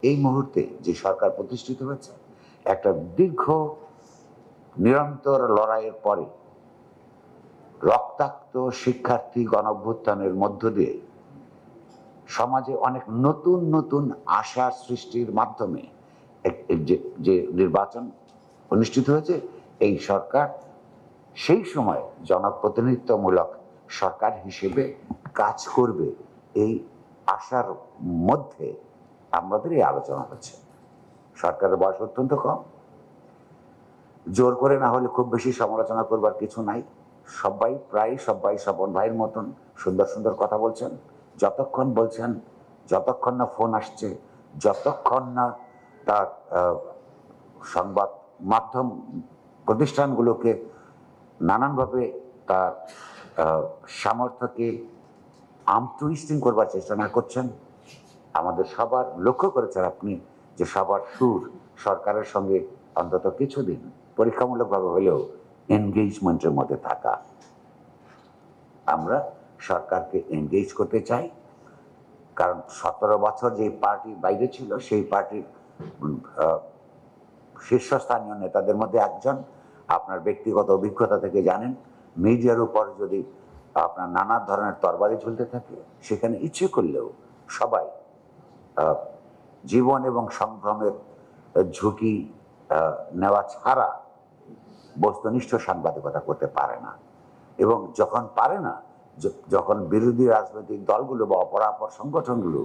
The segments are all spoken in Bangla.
এই মুহূর্তে যে সরকার প্রতিষ্ঠিত হয়েছে একটা দীর্ঘ নিরন্তর লড়াইয়ের পরে রক্তাক্ত শিক্ষার্থী গণঅভ্যুত্থানের মধ্য দিয়ে সমাজে অনেক নতুন নতুন আশা সৃষ্টির মাধ্যমে যে নির্বাচন অনুষ্ঠিত হয়েছে, এই সরকার সেই সময় জনপ্রতিনিধিত্বমূলক সরকার হিসেবে কাজ করবে, এই আশার মধ্যে আমাদের এই আলোচনা হচ্ছে। সরকারের বয়স অত্যন্ত কম, জোর করে না হলে খুব বেশি সমালোচনা করবার কিছু নাই। প্রায় সবাই স্বপন ভাইয়ের মতন সুন্দর সুন্দর কথা বলছেন। যতক্ষণ বলছেন, যতক্ষণ না ফোন আসছে, যতক্ষণ না তার সংবাদ মাধ্যম প্রতিষ্ঠানগুলোকে নানানভাবে তার সামর্থ্যকে টুইস্টিং করবার চেষ্টা না করছেন, আমাদের সবার লক্ষ্য করেছেন আপনি যে সবার সুর সরকারের সঙ্গে অন্তত কিছুদিন পরীক্ষামূলকভাবে হলেও এনগেজমেন্টের মধ্যে থাকা। আমরা সরকারকে এনগেজ করতে চাই, কারণ 17 বছর যে পার্টি বাইরে ছিল সেই পার্টির শীর্ষস্থানীয় নেতাদের মধ্যে একজন। আপনার ব্যক্তিগত অভিজ্ঞতা থেকে জানেন, মিডিয়ার উপর যদি আপনার নানা ধরনের তরবারি ঝুলতে থাকে, সেখানে ইচ্ছে করলেও সবাই জীবন এবং সংগ্রামের ঝুঁকি নেওয়া ছাড়া বস্তুনিষ্ঠ সাংবাদিকতা করতে পারে না। এবং যখন পারে না, যখন বিরোধী রাজনৈতিক দলগুলো বা অপরাপর সংগঠনগুলো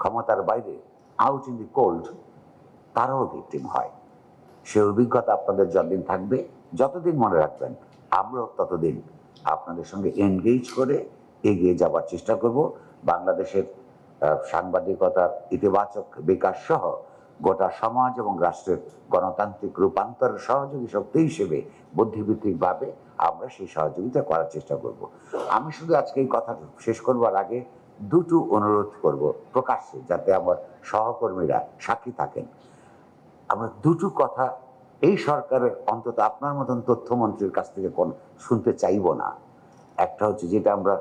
ক্ষমতার বাইরে, আউট ইন দি কোল্ড, তারাও ভিকটিম হয়। সে অভিজ্ঞতা আপনাদের যতদিন থাকবে, যতদিন মনে রাখবেন, আমরাও ততদিন আপনাদের সঙ্গে এনগেজ করে এগিয়ে যাবার চেষ্টা করব। বাংলাদেশের সাংবাদিকতার ইতিবাচক বিকাশ সহ গোটা সমাজ এবং রাষ্ট্রের গণতান্ত্রিক রূপান্তরের সহযোগী শক্তি হিসেবে বুদ্ধিভিত্তিকভাবে আমরা সেই সহযোগিতা করার চেষ্টা করব। আমি শুধু আজকে এই কথা শেষ করবার আগে দুটো অনুরোধ করব প্রকাশ্যে, যাতে আমার সহকর্মীরা সাক্ষী থাকেন। আমরা দুটো কথা এই সরকারের, অন্তত আপনার মতন তথ্যমন্ত্রীর কাছ থেকে শুনতে চাইব না। একটা হচ্ছে যেটা আমরা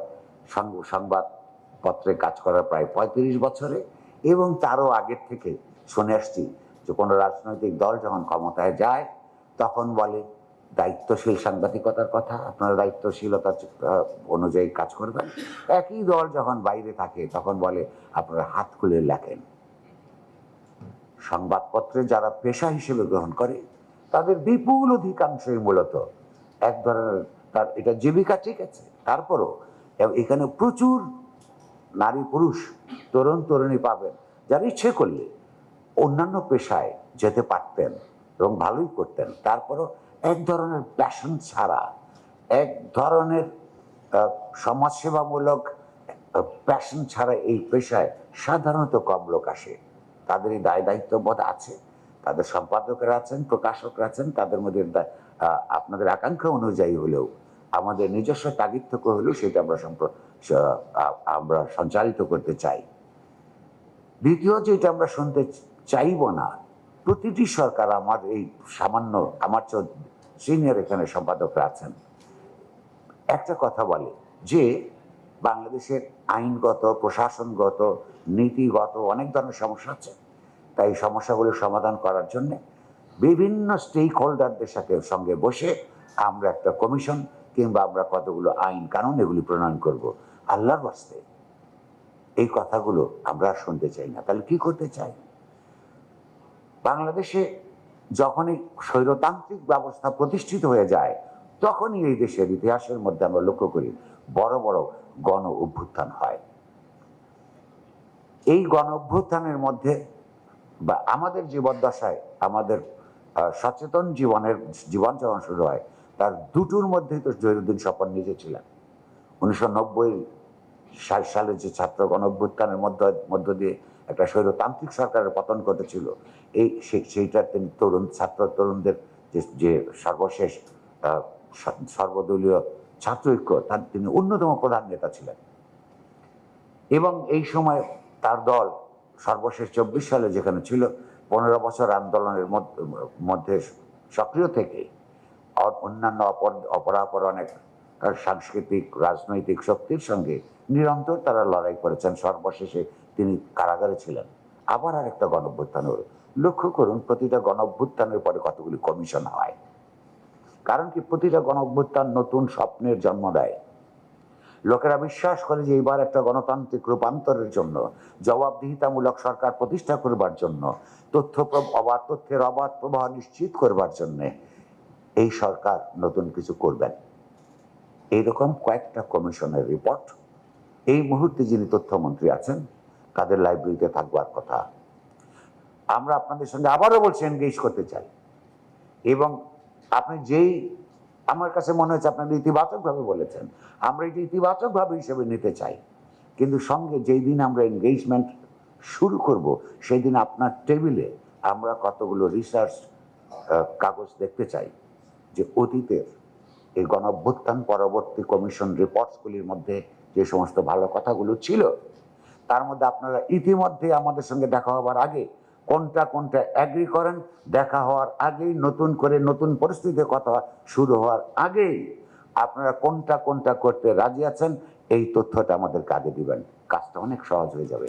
সংবাদপত্রে কাজ করার প্রায় 35 বছরে এবং তারও আগের থেকে শুনে আসছি, যে কোনো রাজনৈতিক দল যখন ক্ষমতায় যায় তখন বলে দায়িত্বশীল সাংবাদিকতার কথা, আপনারা দায়িত্বশীলতা অনুযায়ী কাজ করবেন। একই দল যখন বাইরে থাকে তখন বলে আপনারা হাত খুলে লেখেন। সংবাদপত্রে যারা পেশা হিসেবে গ্রহণ করে তাদের বিপুল অধিকাংশই মূলত এক ধরনের, তার এটা জীবিকা, ঠিক আছে, তারপরও এখানে প্রচুর নারী পুরুষ তরুণ তরুণী পাবেন যারা ইচ্ছে করলে অন্যান্য পেশায় যেতে পারতেন এবং ভালোই করতেন, তারপরও এক ধরনের প্যাশন ছাড়া, এক ধরনের সমাজসেবামূলক প্যাশন ছাড়া এই পেশায় সাধারণত কম লোক আসে। তাদের এই দায় দায়িত্ববোধ আছে, তাদের সম্পাদকরা আছেন, প্রকাশকরা আছেন, তাদের মধ্যে আপনাদের আকাঙ্ক্ষা অনুযায়ী হলেও আমাদের নিজস্ব তাগিদ থেকে হলেও সেটা আমরা সঞ্চালিত করতে চাই। দ্বিতীয় যেটা আমরা শুনতে চাইব না, প্রতিটি সরকার, আমার এই সামান্য, আমার সিনিয়র এখানে সম্পাদকরা আছেন, একটা কথা বলে যে বাংলাদেশের আইনগত, প্রশাসনগত, নীতিগত অনেক ধরনের সমস্যা আছে, তাই সমস্যাগুলো সমাধান করার জন্য বিভিন্ন স্টেক হোল্ডারদের সঙ্গে বসে আমরা একটা কমিশন কিংবা আমরা কতগুলো আইন কানুন এগুলি প্রণয়ন করব। আল্লাহর বাস্তে এই কথাগুলো আমরা শুনতে চাই না। তাহলে কি করতে চাই? বাংলাদেশে যখনই স্বৈরতান্ত্রিক ব্যবস্থা প্রতিষ্ঠিত হয়ে যায়, তখনই এই দেশের ইতিহাসের মধ্যে আমরা লক্ষ্য করি বড় বড় গণ অভ্যুত্থান হয়। এই গণ অভ্যুত্থানের মধ্যে বা আমাদের জীবদ্দশায়, আমাদের সচেতন জীবন যখন শুরু হয়, তার দুটোর মধ্যেই তো জহিরুদ্দিন স্বপন নিজে ছিলেন। 1990 সালে যে ছাত্র গণ অভ্যুত্থানের মধ্য দিয়ে একটা স্বৈরতান্ত্রিক সরকারের পতন ঘটেছিল, সেইটা তিনি তরুণদের যে সর্বশেষ সর্বদলীয় ছাত্র ঐক্য, তার তিনি অন্যতম প্রধান নেতা ছিলেন। এবং এই সময় তার দল সর্বশেষ 24 সালে যেখানে ছিল, 15 বছর আন্দোলনের মধ্যে সক্রিয় থেকে অন্যান্য অপরাপর অনেক সাংস্কৃতিক রাজনৈতিক শক্তির সঙ্গে নিরন্তর তারা লড়াই করেছেন। সর্বশেষে তিনি কারাগারে ছিলেন। আবার আরেকটা গণঅভ্যুত্থান হলো। লক্ষ্য করুন প্রতিটা গণঅভ্যুত্থানের পরে কতগুলি কমিশন হয়। কারণ কি, প্রতিটা গণঅভ্যুত্থান নতুন স্বপ্নের জন্ম দেয়। লোকেরা বিশ্বাস করে যে এবার একটা গণতান্ত্রিক রূপান্তরের জন্য, জবাবদিহিতামূলক সরকার প্রতিষ্ঠা করবার জন্য, তথ্যের অবাধ প্রবাহ নিশ্চিত করবার জন্য এই সরকার নতুন কিছু করবেন। এইরকম কয়েকটা কমিশনের রিপোর্ট এই মুহূর্তে যিনি তথ্যমন্ত্রী আছেন তাদের লাইব্রেরিতে থাকবার কথা। আমরা আপনাদের সঙ্গে আবারও বলছি এনগেজ করতে চাই, এবং আপনি যেই, আমার কাছে মনে হচ্ছে আপনারা ইতিবাচকভাবে বলেছেন, আমরা এটি ইতিবাচকভাবে হিসেবে নিতে চাই। কিন্তু সঙ্গে যেই দিন আমরা এনগেজমেন্ট শুরু করব সেই দিন আপনার টেবিলে আমরা কতগুলো রিসার্চ কাগজ দেখতে চাই, যে অতীতের এই গণঅভ্যুত্থান পরবর্তী কমিশন রিপোর্টসগুলির মধ্যে যে সমস্ত ভালো কথাগুলো ছিল, তার মধ্যে আপনারা ইতিমধ্যে আমাদের সঙ্গে দেখা হবার আগে কোনটা কোনটা অ্যাগ্রি করেন, দেখা হওয়ার আগেই, নতুন করে নতুন পরিস্থিতির কথা শুরু হওয়ার আগেই আপনারা কোনটা কোনটা করতে রাজি আছেন, এই তথ্যটা আমাদের কাজে দিবেন। কাজটা অনেক সহজ হয়ে যাবে।